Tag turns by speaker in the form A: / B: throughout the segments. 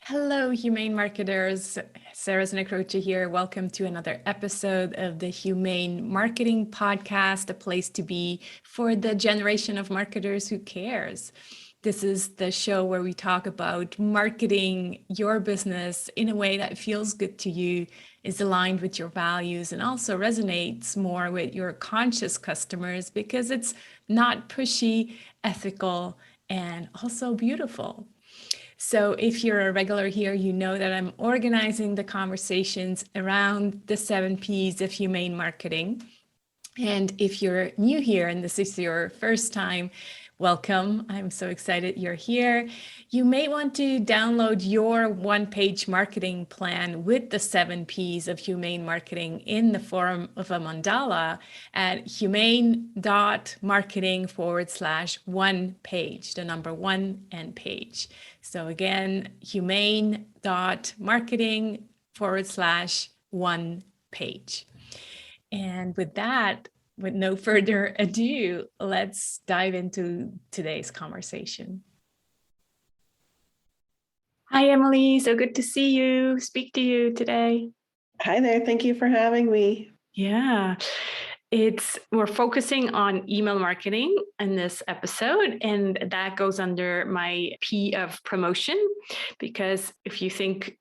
A: Hello, humane marketers. Sarah Znakrocha here. Welcome to another episode of the Humane Marketing Podcast, a place to be for the generation of marketers who cares. This is the show where we talk about marketing your business in a way that feels good to you, is aligned with your values, and also resonates more with your conscious customers because it's not pushy, ethical, and also beautiful. So if you're a regular here, you know that I'm organizing the conversations around the 7 Ps of humane marketing. And if you're new here and this is your first time, welcome. I'm so excited you're here. You may want to download your one-page marketing plan with the 7 Ps of humane marketing in the form of a mandala at humane.marketing/one page, the number one and page. So again, humane.marketing/one page. And with that, with no further ado, let's dive into today's conversation. Hi, Emily. So good to see you, speak to you today.
B: Hi there. Thank you for having me.
A: Yeah. We're focusing on email marketing in this episode, and that goes under my P of promotion, because if you think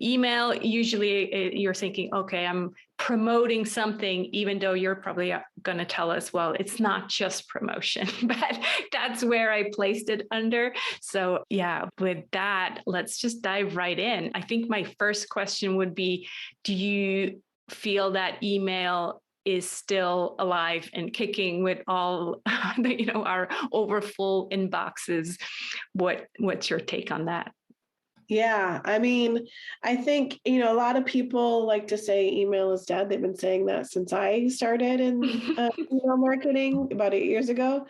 A: email, usually you're thinking, okay, I'm promoting something, even though you're probably going to tell us, well, it's not just promotion, but that's where I placed it under. So yeah, with that, let's just dive right in. I think my first question would be, do you feel that email is still alive and kicking with all our overfull inboxes? What's your take on that?
B: Yeah, I think, a lot of people like to say email is dead. They've been saying that since I started in email marketing about 8 years ago.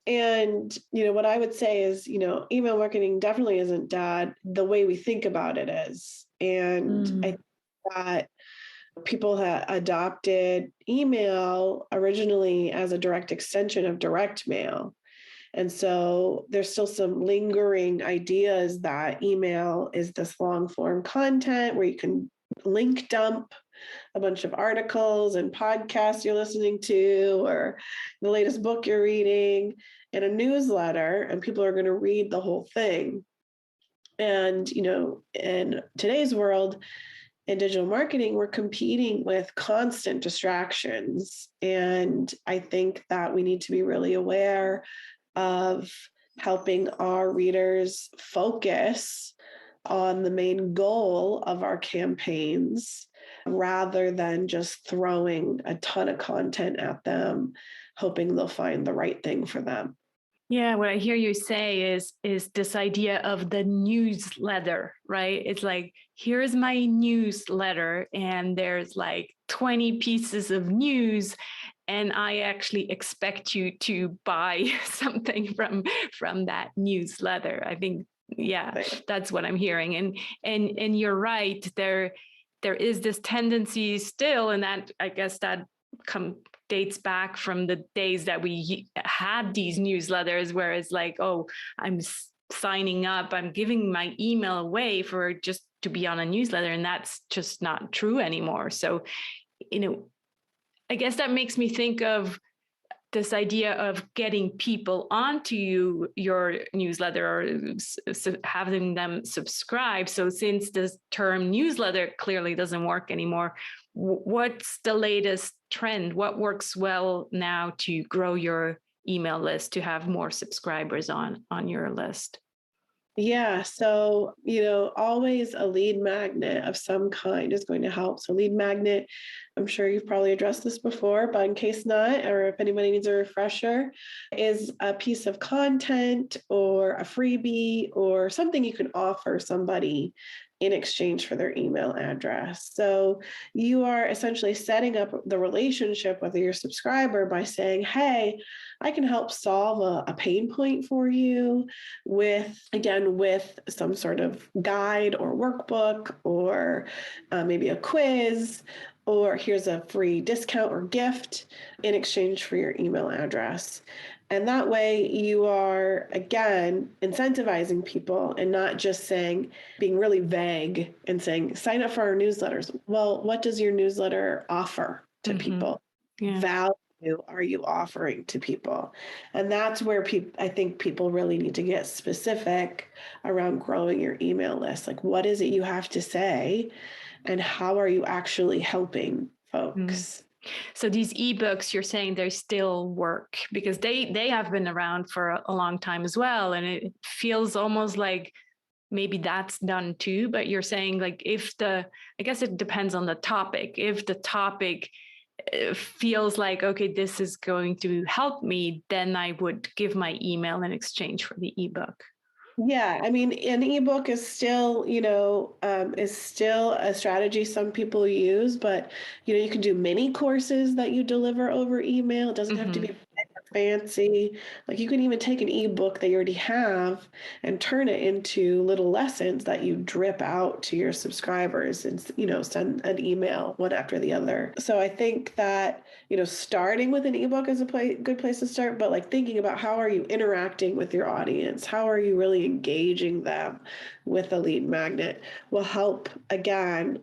B: And, what I would say is, email marketing definitely isn't dead the way we think about it is. And I think that people had adopted email originally as a direct extension of direct mail. And so there's still some lingering ideas that email is this long form content where you can link dump a bunch of articles and podcasts you're listening to, or the latest book you're reading, in a newsletter, and people are going to read the whole thing. And, in today's world, in digital marketing, we're competing with constant distractions. And I think that we need to be really aware of helping our readers focus on the main goal of our campaigns rather than just throwing a ton of content at them, hoping they'll find the right thing for them.
A: Yeah, what I hear you say is this idea of the newsletter, right? It's like, here's my newsletter, and there's like 20 pieces of news, and I actually expect you to buy something from that newsletter. I think, yeah, that's what I'm hearing. And you're right, there is this tendency still, and that I guess that dates back from the days that we had these newsletters where it's like, oh, I'm signing up, I'm giving my email away for just to be on a newsletter. And that's just not true anymore. So, I guess that makes me think of this idea of getting people onto your newsletter or having them subscribe. So since this term newsletter clearly doesn't work anymore, what's the latest trend? What works well now to grow your email list, to have more subscribers on your list?
B: Yeah. So, always a lead magnet of some kind is going to help. So lead magnet, I'm sure you've probably addressed this before, but in case not, or if anybody needs a refresher, is a piece of content or a freebie or something you can offer somebody in exchange for their email address. So you are essentially setting up the relationship with your subscriber by saying, hey, I can help solve a pain point for you with some sort of guide or workbook, or maybe a quiz, or here's a free discount or gift in exchange for your email address. And that way you are, again, incentivizing people and not just saying, being really vague and saying, sign up for our newsletters. Well, what does your newsletter offer to people?
A: Yeah.
B: Value are you offering to people? And that's where I think people really need to get specific around growing your email list. Like, what is it you have to say? And how are you actually helping folks?
A: So these ebooks, you're saying they still work because they have been around for a long time as well. And it feels almost like maybe that's done too. But you're saying like I guess it depends on the topic. If the topic feels like, okay, this is going to help me, then I would give my email in exchange for the ebook.
B: Yeah, I mean, an ebook is still, is still a strategy some people use, but you can do mini courses that you deliver over email. It doesn't have to be fancy. Like you can even take an ebook that you already have and turn it into little lessons that you drip out to your subscribers and, send an email one after the other. So I think that, starting with an ebook is a good place to start, but like thinking about how are you interacting with your audience? How are you really engaging them with a lead magnet will help, again,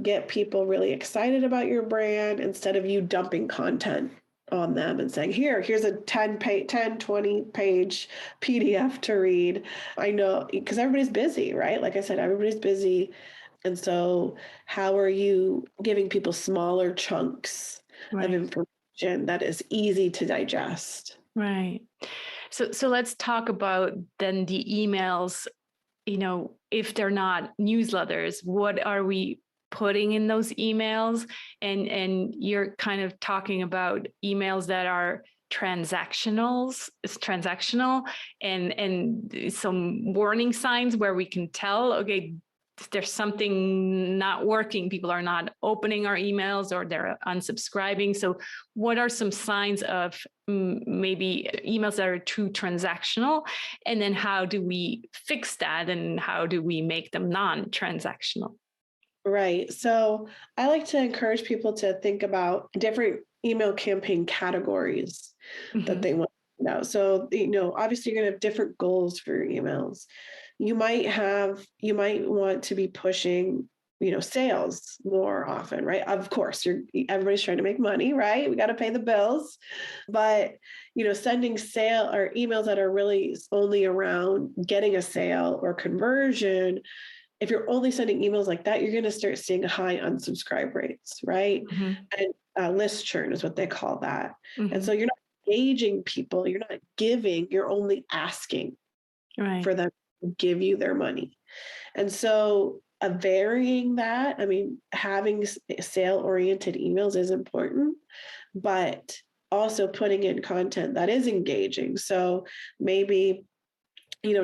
B: get people really excited about your brand instead of you dumping content on them and saying, here's a 20 page PDF to read. I know, because everybody's busy, right? Like I said, everybody's busy. And so how are you giving people smaller chunks of information that is easy to digest?
A: Right. So let's talk about then the emails, if they're not newsletters, what are we putting in those emails? And you're kind of talking about emails that are transactional and some warning signs where we can tell, okay, there's something not working. People are not opening our emails or they're unsubscribing. So what are some signs of maybe emails that are too transactional? And then how do we fix that? And how do we make them non-transactional?
B: Right. So I like to encourage people to think about different email campaign categories that they want to know. So, obviously you're going to have different goals for your emails. You might want to be pushing, sales more often, right? Of course, everybody's trying to make money, right? We got to pay the bills. But, sending sale or emails that are really only around getting a sale or conversion, if you're only sending emails like that, you're going to start seeing high unsubscribe rates, right? And list churn is what they call that. And so you're not engaging people, you're not giving, you're only asking for them to give you their money. And so varying that, I mean, having sale-oriented emails is important, but also putting in content that is engaging. So maybe,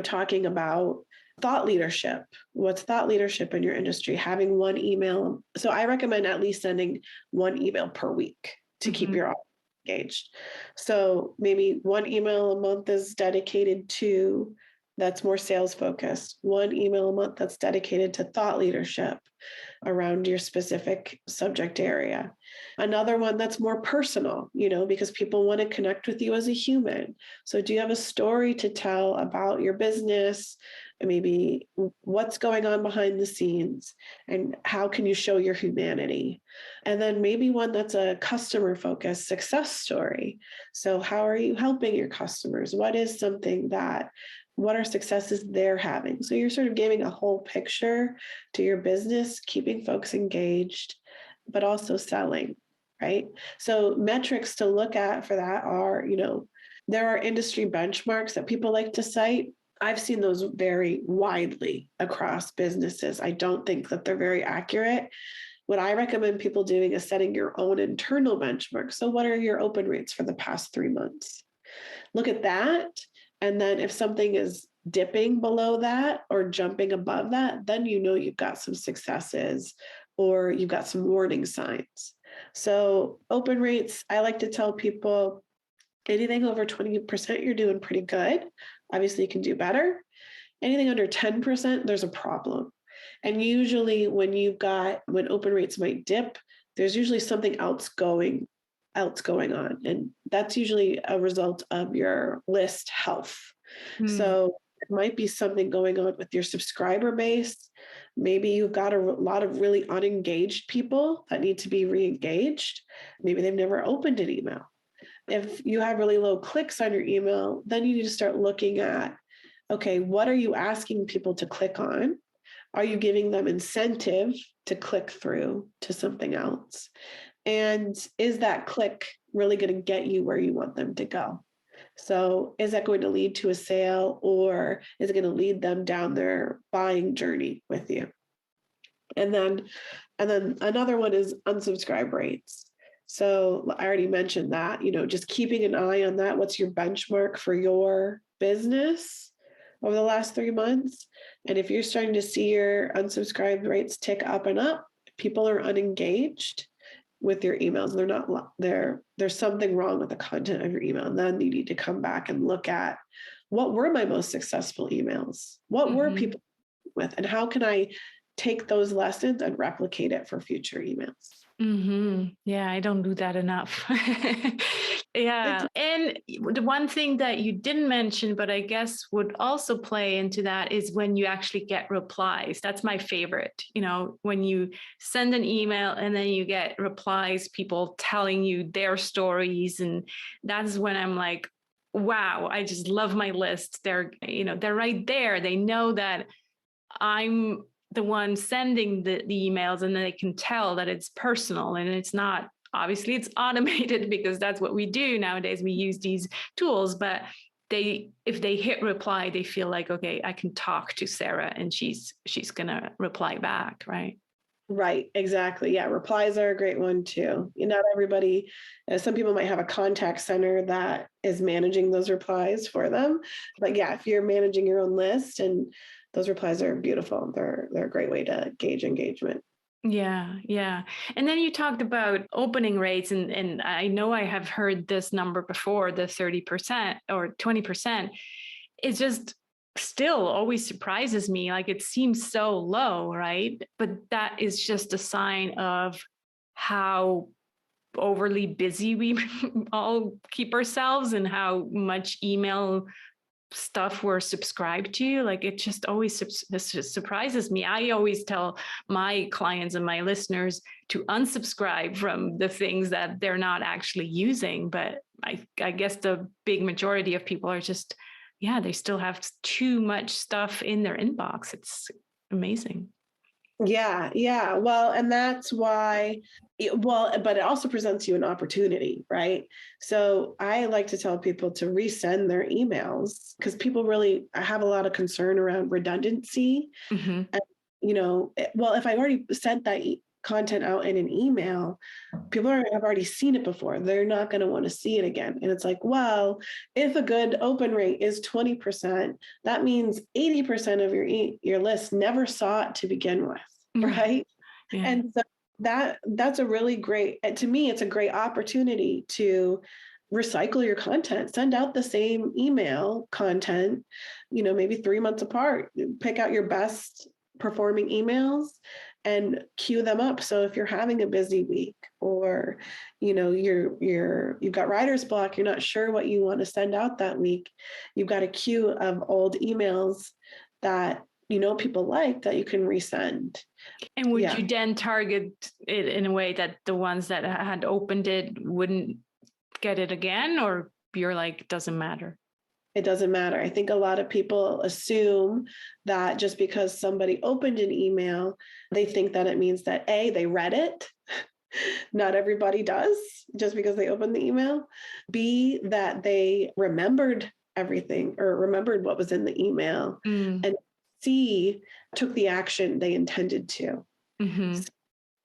B: talking about thought leadership. What's thought leadership in your industry? Having one email. So I recommend at least sending one email per week to keep your audience engaged. So maybe one email a month is dedicated to that's more sales focused. One email a month that's dedicated to thought leadership around your specific subject area. Another one that's more personal, because people want to connect with you as a human. So do you have a story to tell about your business? Maybe what's going on behind the scenes and how can you show your humanity? And then maybe one that's a customer focused success story. So how are you helping your customers? What are successes they're having? So you're sort of giving a whole picture to your business, keeping folks engaged, but also selling, right? So metrics to look at for that are, there are industry benchmarks that people like to cite. I've seen those vary widely across businesses. I don't think that they're very accurate. What I recommend people doing is setting your own internal benchmark. So what are your open rates for the past 3 months? Look at that. And then if something is dipping below that or jumping above that, then you've got some successes or you've got some warning signs. So open rates, I like to tell people anything over 20%, you're doing pretty good. Obviously, you can do better. Anything under 10%, there's a problem. And usually when open rates might dip, there's usually something else going else going on. And that's usually a result of your list health. So it might be something going on with your subscriber base. Maybe you've got a lot of really unengaged people that need to be re-engaged. Maybe they've never opened an email. If you have really low clicks on your email, then you need to start looking at, okay, what are you asking people to click on? Are you giving them incentive to click through to something else? And is that click really going to get you where you want them to go? So is that going to lead to a sale, or is it going to lead them down their buying journey with you? And then another one is unsubscribe rates. So I already mentioned that, just keeping an eye on that. What's your benchmark for your business over the last 3 months? And if you're starting to see your unsubscribe rates tick up and up, people are unengaged with your emails. There's something wrong with the content of your email. And then you need to come back and look at, what were my most successful emails? What were people with? And how can I take those lessons and replicate it for future emails?
A: Yeah, I don't do that enough. Yeah. And the one thing that you didn't mention, but I guess would also play into that, is when you actually get replies. That's my favorite. When you send an email and then you get replies, people telling you their stories. And that's when I'm like, wow, I just love my list. They're right there. They know that I'm the one sending the emails, and then they can tell that it's personal and it's not, obviously it's automated because that's what we do nowadays. We use these tools, but if they hit reply, they feel like, okay, I can talk to Sarah and she's going to reply back. Right.
B: Right. Exactly. Yeah. Replies are a great one too. Not everybody, some people might have a contact center that is managing those replies for them. But yeah, if you're managing your own list, and those replies are beautiful. They're a great way to gauge engagement.
A: Yeah. Yeah. And then you talked about opening rates, and I know I have heard this number before, the 30% or 20%. It's just still always surprises me. Like, it seems so low, right? But that is just a sign of how overly busy we all keep ourselves, and how much email stuff we're subscribed to. Like, it just always surprises me. I always tell my clients and my listeners to unsubscribe from the things that they're not actually using. But I guess the big majority of people are just, they still have too much stuff in their inbox. It's amazing.
B: Yeah. Yeah. Well, and that's why, but it also presents you an opportunity, right? So I like to tell people to resend their emails, because people really have a lot of concern around redundancy. And, if I already sent that content out in an email, people have already seen it before. They're not going to want to see it again. And it's like, well, if a good open rate is 20%, that means 80% of your list never saw it to begin with, right?
A: Yeah.
B: And so that's a really great, to me, it's a great opportunity to recycle your content. Send out the same email content, maybe 3 months apart. Pick out your best performing emails and queue them up. So if you're having a busy week, or you've got writer's block, you're not sure what you want to send out that week, you've got a queue of old emails that people like, that you can resend.
A: And would you then target it in a way that the ones that had opened it wouldn't get it again, or you're like, doesn't matter?
B: It doesn't matter. I think a lot of people assume that just because somebody opened an email, they think that it means that A, they read it. Not everybody does, just because they opened the email. B, that they remembered everything, or remembered what was in the email. And C, took the action they intended to. So,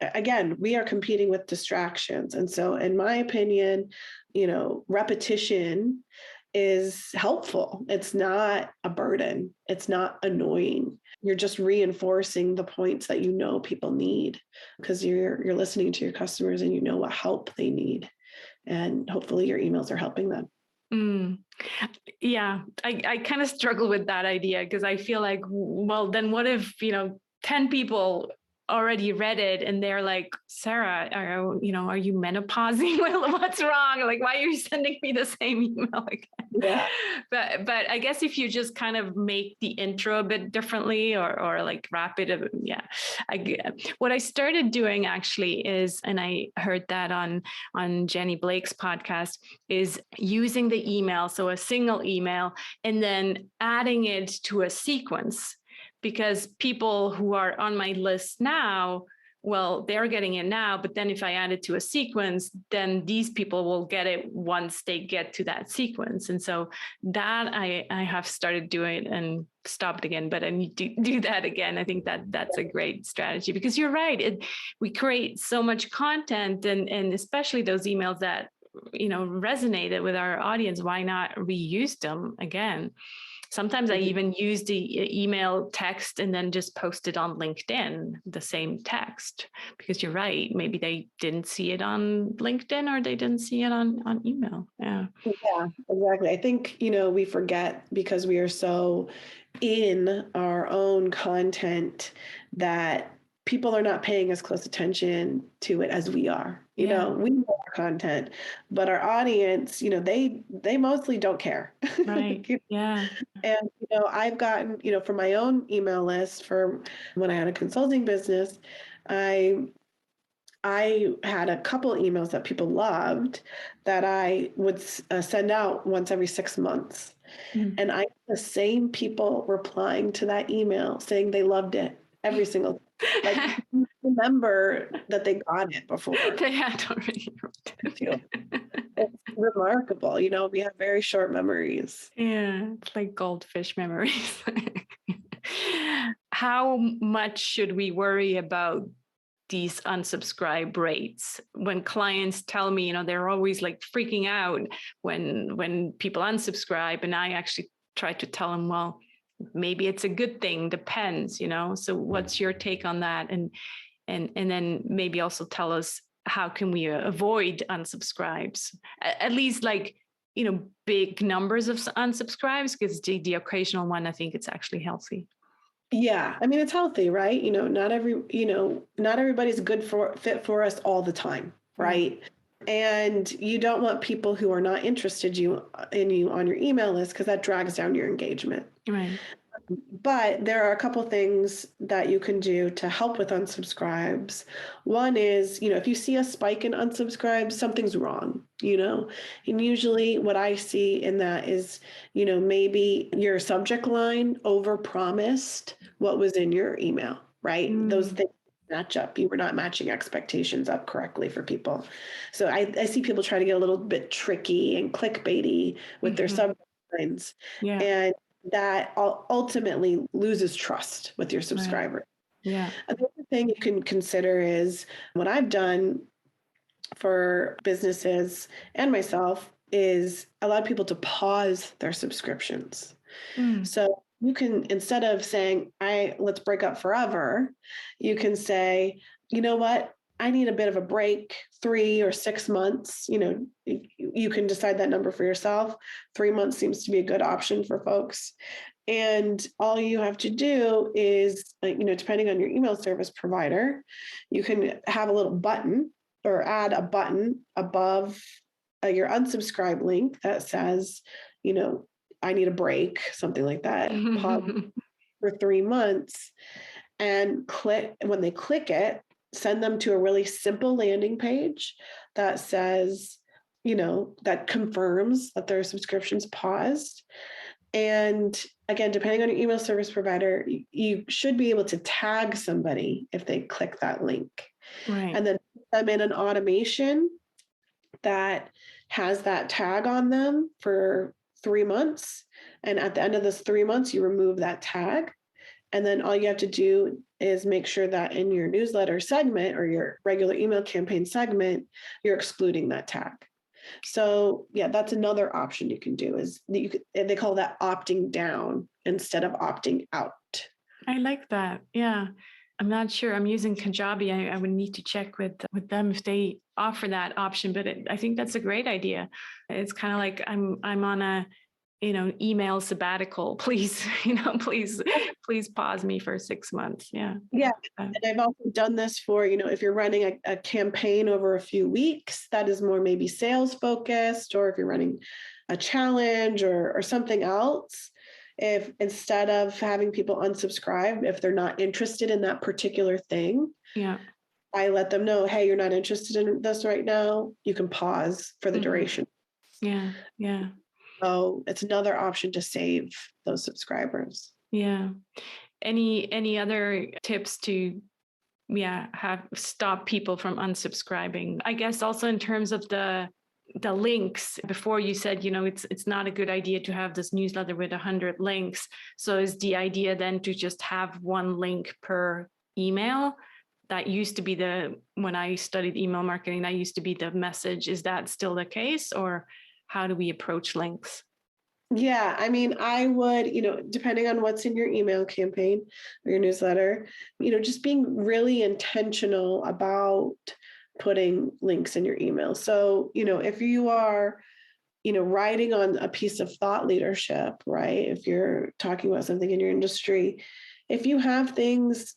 B: again, we are competing with distractions. And so in my opinion, repetition is helpful. It's not a burden. It's not annoying. You're just reinforcing the points that people need, because you're listening to your customers and you know what help they need. And hopefully your emails are helping them.
A: Yeah, I kind of struggle with that idea, because I feel like, well, then what if, 10 people already read it and they're like, Sarah, are you menopausing? What's wrong? Like, why are you sending me the same email again?
B: Yeah.
A: But I guess if you just kind of make the intro a bit differently or like wrap it, yeah. What I started doing actually is, and I heard that on Jenny Blake's podcast, is using the email, so a single email, and then adding it to a sequence. Because people who are on my list now, well, they're getting it now, but then if I add it to a sequence, then these people will get it once they get to that sequence. And so that I have started doing and stopped again, but I need to do that again. I think that's a great strategy, because you're right. We create so much content, and especially those emails that, resonated with our audience. Why not reuse them again? Sometimes I even use the email text and then just post it on LinkedIn, the same text, because you're right. Maybe they didn't see it on LinkedIn or they didn't see it on email. Yeah.
B: Yeah, exactly. I think, we forget because we are so in our own content that people are not paying as close attention to it as we are. We know our content, but our audience, they mostly don't care.
A: Right. Yeah.
B: And, I've gotten, from my own email list for when I had a consulting business, I had a couple emails that people loved that I would send out once every 6 months.
A: Mm.
B: And I had the same people replying to that email saying they loved it every single like remember that they got it before.
A: They had already.
B: It's remarkable. We have very short memories.
A: Yeah, it's like goldfish memories. How much should we worry about these unsubscribe rates when clients tell me, they're always like freaking out when people unsubscribe, and I actually try to tell them, well, maybe it's a good thing, depends, so what's your take on that? And then maybe also tell us, how can we avoid unsubscribes, at least like, big numbers of unsubscribes, because the occasional one, I think it's actually healthy.
B: Yeah. I mean, it's healthy, right? Not everybody's fit for us all the time. Right. And you don't want people who are not interested in you on your email list, because that drags down your engagement.
A: Right.
B: But there are a couple things that you can do to help with unsubscribes. One is, if you see a spike in unsubscribes, something's wrong, and usually what I see in that is, maybe your subject line overpromised what was in your email, right? Those things match up. You were not matching expectations up correctly for people. So I see people try to get a little bit tricky and clickbaity with their subject lines.
A: Yeah.
B: And that ultimately loses trust with your subscriber.
A: Right. Yeah.
B: Another thing you can consider is, what I've done for businesses and myself is allow people to pause their subscriptions. So you can, instead of saying, let's break up forever, you can say, you know what? I need a bit of a break, 3 or 6 months. You can decide that number for yourself. 3 months seems to be a good option for folks. And all you have to do is, depending on your email service provider, you can have a little button or add a button above your unsubscribe link that says, I need a break, something like that. Pause for 3 months, and when they click it, send them to a really simple landing page that says, that confirms that their subscription's paused. And again, depending on your email service provider, you should be able to tag somebody if they click that link.
A: Right.
B: And then put them in an automation that has that tag on them for 3 months. And at the end of those 3 months, you remove that tag. And then all you have to do is make sure that in your newsletter segment or your regular email campaign segment, you're excluding that tag. So yeah, that's another option you can do, is they call that opting down instead of opting out.
A: I like that. Yeah. I'm not sure. I'm using Kajabi. I would need to check with them if they offer that option, but I think that's a great idea. It's kind of like I'm on a email sabbatical, please, please pause me for 6 months. Yeah.
B: Yeah.
A: Uh,
B: And I've also done this for, if you're running a campaign over a few weeks, that is more maybe sales focused, or if you're running a challenge or something else, if instead of having people unsubscribe, if they're not interested in that particular thing,
A: yeah.
B: I let them know, hey, you're not interested in this right now. You can pause for the duration.
A: Yeah. Yeah.
B: So it's another option to save those subscribers.
A: Yeah. Any other tips to have stop people from unsubscribing? I guess also in terms of the links. Before you said, it's not a good idea to have this newsletter with 100 links. So is the idea then to just have one link per email? That used to be when I studied email marketing, that used to be the message. Is that still the case, or how do we approach links?
B: Yeah, I mean, I would, depending on what's in your email campaign or your newsletter, just being really intentional about putting links in your email. So, if you are, writing on a piece of thought leadership, right? If you're talking about something in your industry, if you have things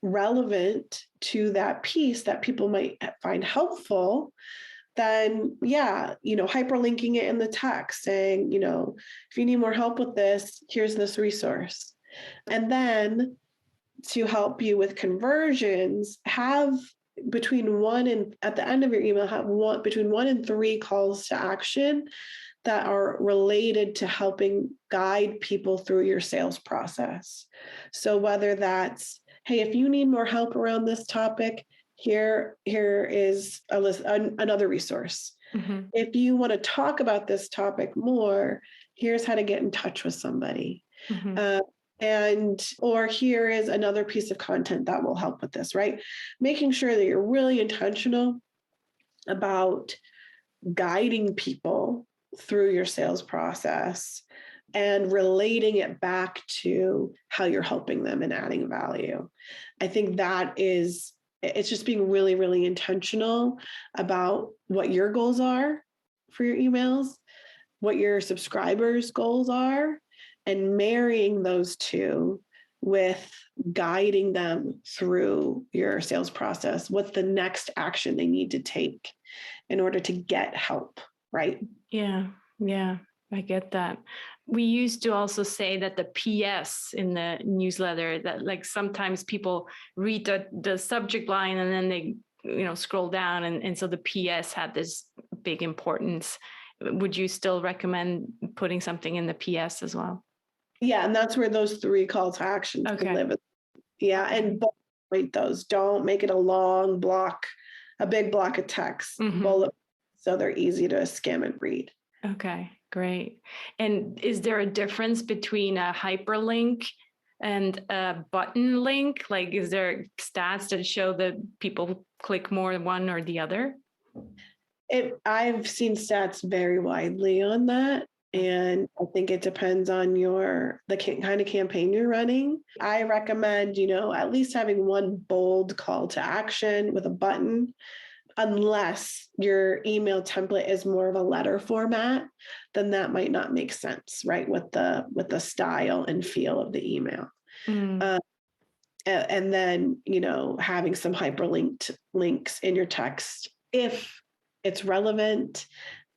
B: relevant to that piece that people might find helpful, then hyperlinking it in the text saying, if you need more help with this, here's this resource. And then to help you with conversions, have between one and at the end of your email, have between 1 and 3 calls to action that are related to helping guide people through your sales process. So whether that's, hey, if you need more help around this topic, here is a list, another resource. Mm-hmm. If you want to talk about this topic more, here's how to get in touch with somebody. Mm-hmm. Or here is another piece of content that will help with this, right? Making sure that you're really intentional about guiding people through your sales process and relating it back to how you're helping them and adding value. I think it's just being really, really intentional about what your goals are for your emails, what your subscribers' goals are, and marrying those two with guiding them through your sales process. What's the next action they need to take in order to get help, right?
A: Yeah, I get that. We used to also say that the PS in the newsletter, that like sometimes people read the subject line and then they scroll down, and so the PS had this big importance. Would you still recommend putting something in the PS as well?
B: Yeah, and that's where those 3 call to actions can live. Yeah, and bullet those. Don't make it a long block, a big block of text. Mm-hmm. Bullet, so they're easy to skim and read.
A: Okay, great. And is there a difference between a hyperlink and a button link? Like, is there stats that show that people click more one or the other?
B: I've seen stats vary widely on that. And I think it depends on the kind of campaign you're running. I recommend, at least having one bold call to action with a button, unless your email template is more of a letter format, then that might not make sense, right? With the style and feel of the email. Mm. And then, having some hyperlinked links in your text, if it's relevant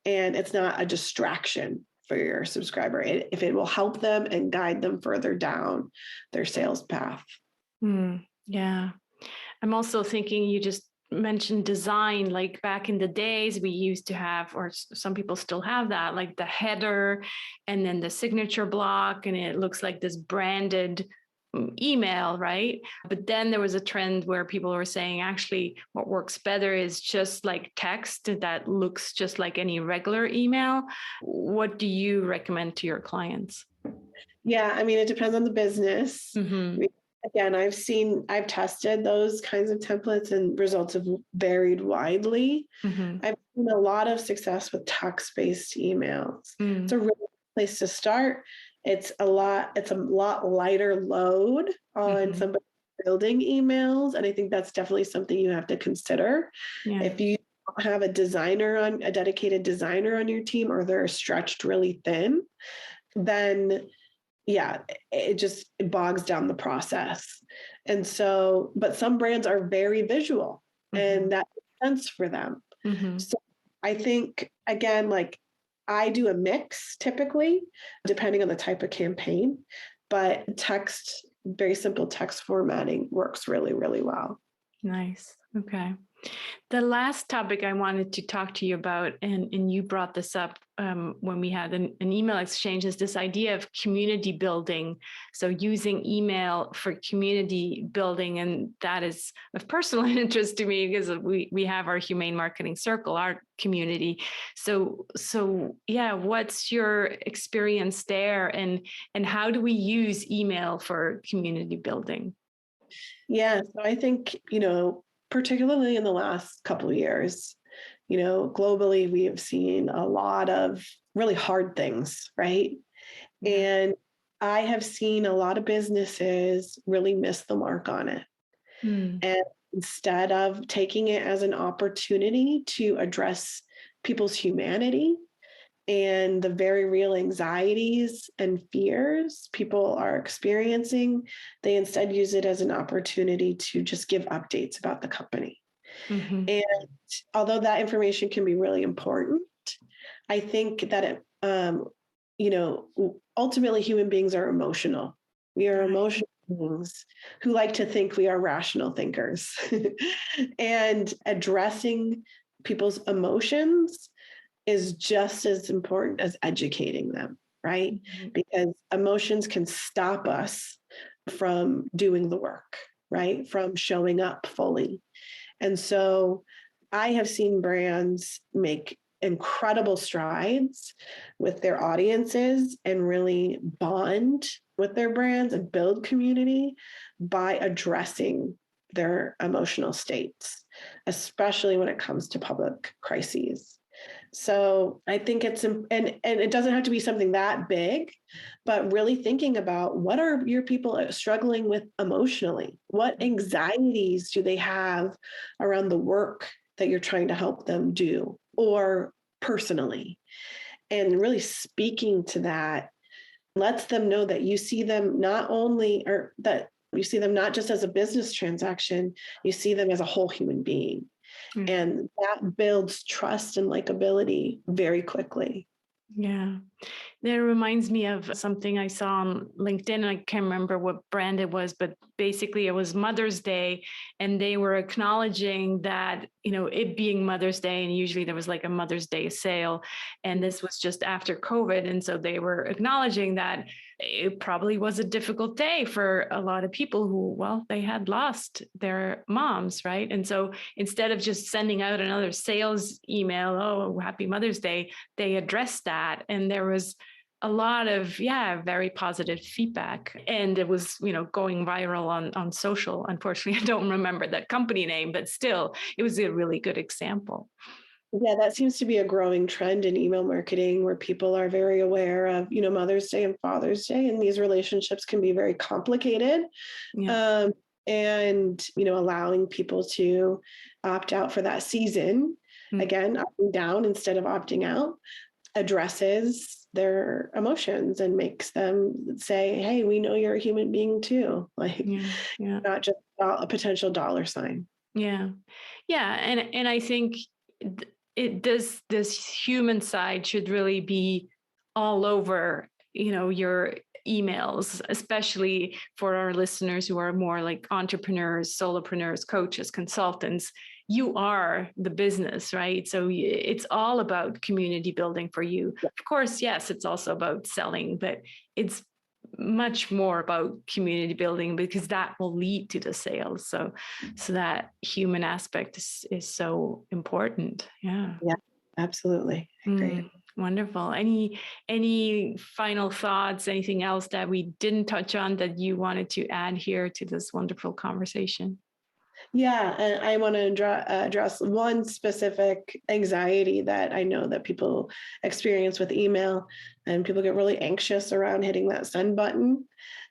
B: and it's not a distraction for your subscriber, if it will help them and guide them further down their sales path.
A: Yeah. I'm also thinking, you just mentioned design. Like back in the days, we used to have, or some people still have that, like the header and then the signature block, and it looks like this branded email, right? But then there was a trend where people were saying, actually, what works better is just like text that looks just like any regular email. What do you recommend to your clients?
B: Yeah, I mean, it depends on the business. Mm-hmm. Again, I've tested those kinds of templates and results have varied widely. Mm-hmm. I've seen a lot of success with text-based emails. Mm. It's a really good place to start. It's a lot lighter load on somebody building emails. And I think that's definitely something you have to consider. Yeah. If you have a dedicated designer on your team, or they're stretched really thin, then yeah, it bogs down the process. And so, but some brands are very visual and that makes sense for them. So I think, again, like I do a mix typically, depending on the type of campaign, but very simple text formatting works really, really well.
A: Nice. Okay. The last topic I wanted to talk to you about, and you brought this up when we had an email exchange, is this idea of community building. So using email for community building, and that is of personal interest to me because we have our Humane Marketing Circle, our community. So yeah, what's your experience there, and how do we use email for community building?
B: Yeah, so I think, particularly in the last couple of years, globally, we have seen a lot of really hard things, right? And I have seen a lot of businesses really miss the mark on it. And instead of taking it as an opportunity to address people's humanity and the very real anxieties and fears people are experiencing, they instead use it as an opportunity to just give updates about the company. And although that information can be really important, I think that ultimately human beings are emotional. We are emotional beings who like to think we are rational thinkers. And addressing people's emotions is just as important as educating them, right? Because emotions can stop us from doing the work, right? From showing up fully. And so I have seen brands make incredible strides with their audiences and really bond with their brands and build community by addressing their emotional states, especially when it comes to public crises. So I think and it doesn't have to be something that big, but really thinking about what are your people struggling with emotionally? What anxieties do they have around the work that you're trying to help them do, or personally? And really speaking to that lets them know that you see them not just as a business transaction, you see them as a whole human being. And that builds trust and likability very quickly.
A: Yeah. That reminds me of something I saw on LinkedIn. I can't remember what brand it was, but basically it was Mother's Day, and they were acknowledging that, it being Mother's Day, and usually there was like a Mother's Day sale, and this was just after COVID. And so they were acknowledging that it probably was a difficult day for a lot of people who, well, they had lost their moms, right? And so instead of just sending out another sales email, oh, happy Mother's Day, they addressed that. And there was a lot of, very positive feedback. And it was, going viral on social. Unfortunately, I don't remember that company name, but still, it was a really good example.
B: Yeah, that seems to be a growing trend in email marketing where people are very aware of, Mother's Day and Father's Day, and these relationships can be very complicated.
A: Yeah.
B: And, allowing people to opt out for that season, again, opting down instead of opting out, addresses their emotions and makes them say, hey, we know you're a human being too. Like, not just a potential dollar sign.
A: Yeah. Yeah. And I think this human side should really be all over, your emails, especially for our listeners who are more like entrepreneurs, solopreneurs, coaches, consultants. You are the business, right? So it's all about community building for you. Of course, yes, it's also about selling, but it's much more about community building because that will lead to the sales. So that human aspect is so important. Yeah.
B: Yeah, absolutely. I agree.
A: Wonderful. Any final thoughts, anything else that we didn't touch on that you wanted to add here to this wonderful conversation?
B: Yeah, and I want to address one specific anxiety that I know that people experience with email, and people get really anxious around hitting that send button.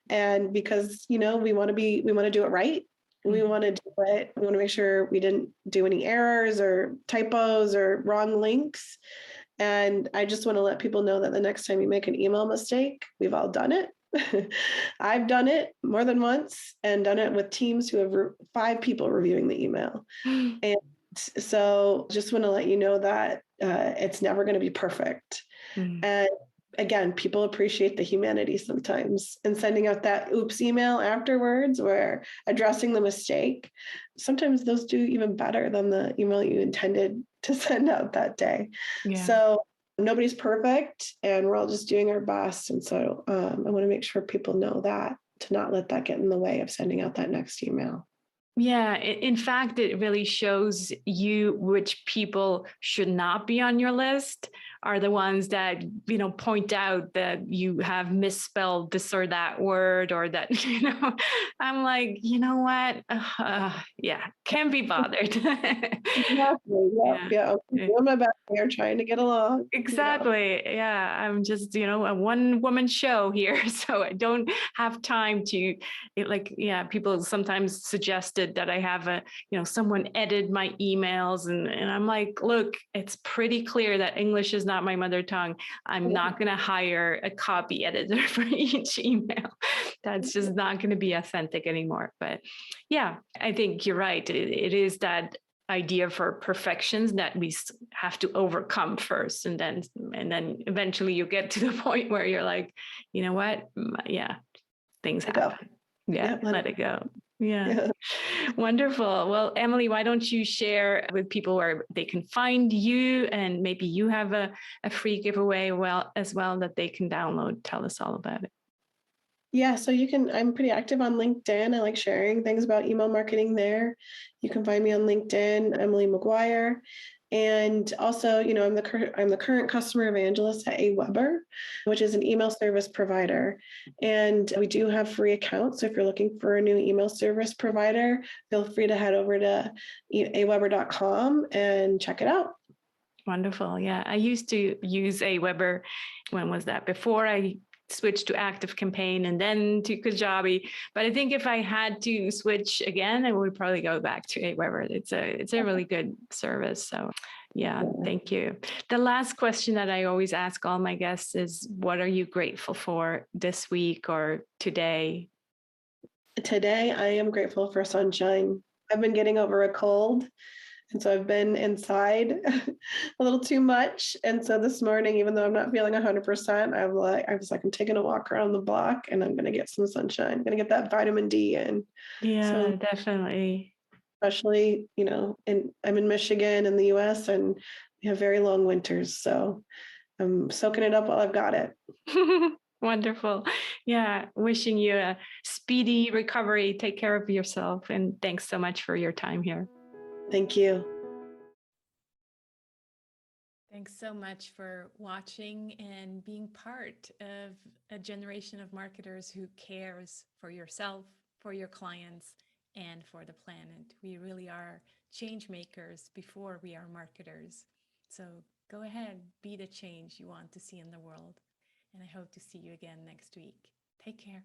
B: And because, we want to do it right. We want to do it. We want to make sure we didn't do any errors or typos or wrong links. And I just want to let people know that the next time you make an email mistake, we've all done it. I've done it more than once and done it with teams who have 5 people reviewing the email. And so just want to let you know that it's never going to be perfect.
A: Mm.
B: And again, people appreciate the humanity sometimes, and sending out that oops email afterwards or addressing the mistake. Sometimes those do even better than the email you intended to send out that day.
A: Yeah.
B: So nobody's perfect and we're all just doing our best. And so I want to make sure people know that, to not let that get in the way of sending out that next email.
A: Yeah, in fact, it really shows you which people should not be on your list are the ones that, point out that you have misspelled this or that word, or that, I'm like, you know what? Yeah, can't be bothered.
B: Exactly. Yep.
A: Yeah.
B: Yeah. I'm
A: Yeah.
B: doing my best here, trying to get along.
A: Exactly. Yeah. I'm just, a one woman show here. So I don't have time to people sometimes suggested that I have someone edit my emails, and I'm like, look, it's pretty clear that English is not my mother tongue. I'm not going to hire a copy editor for each email. That's just not going to be authentic anymore. But yeah, I think you're right. It is that idea for perfections that we have to overcome first, and then eventually you get to the point where you're like, you know what, yeah, things happen. Yeah, let it go. Yeah. Wonderful. Well, Emily, why don't you share with people where they can find you, and maybe you have a free giveaway as well that they can download. Tell us all about it.
B: Yeah, so I'm pretty active on LinkedIn. I like sharing things about email marketing there. You can find me on LinkedIn, Emily McGuire. And also, I'm the current customer evangelist at AWeber, which is an email service provider. And we do have free accounts. So if you're looking for a new email service provider, feel free to head over to aweber.com and check it out.
A: Wonderful. Yeah, I used to use AWeber. When was that? Before I switched to ActiveCampaign and then to Kajabi. But I think if I had to switch again, I would probably go back to AWeber. It's a really good service. So yeah, thank you. The last question that I always ask all my guests is, what are you grateful for this week or today?
B: Today, I am grateful for sunshine. I've been getting over a cold. And so I've been inside a little too much. And so this morning, even though I'm not feeling 100%, I was like, I'm taking a walk around the block and I'm going to get some sunshine. I'm going to get that vitamin D in.
A: Yeah,
B: so,
A: definitely.
B: Especially, I'm in Michigan in the US, and we have very long winters. So I'm soaking it up while I've got it.
A: Wonderful. Yeah. Wishing you a speedy recovery. Take care of yourself. And thanks so much for your time here.
B: Thank you.
A: Thanks so much for watching and being part of a generation of marketers who cares for yourself, for your clients, and for the planet. We really are change makers before we are marketers. So go ahead, be the change you want to see in the world. And I hope to see you again next week. Take care.